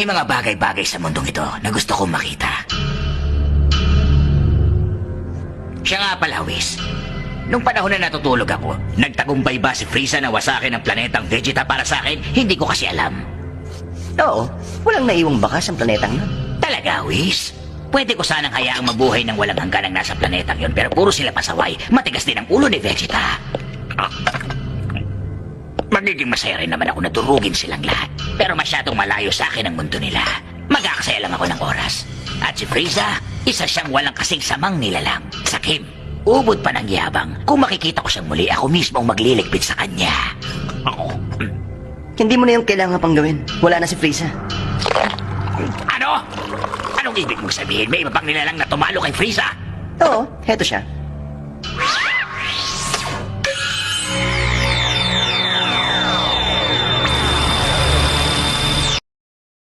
May mga bagay-bagay sa mundong ito na gusto kong makita. Siya nga pala, Whis. Nung panahon na natutulog ako, nagtagumpay ba si Frieza na wasakin ang planetang Vegeta para sa akin? Hindi ko kasi alam. Oo, walang naiwang bakas ang planetang yun. Talaga, Whis? Pwede ko sanang hayaang mabuhay ng walang hanggan ang nasa planetang yun, pero puro sila pasaway. Matigas din ang ulo ni Vegeta. Magiging masaya rin naman ako na durugin silang lahat. Pero masyadong malayo sa akin ang mundo nila. Mag-aaksaya lang ako ng oras. At si Frieza, isa siyang walang kasing samang nilalang. Sakim, ubod pa ng yabang. Kung makikita ko siyang muli, ako mismo ang magliligpit sa kanya. Hindi mo na yung kailangan pang gawin. Wala na si Frieza. Ano? Anong ibig mong sabihin? May iba pang nilalang na tumalo kay Frieza? Oo, heto siya.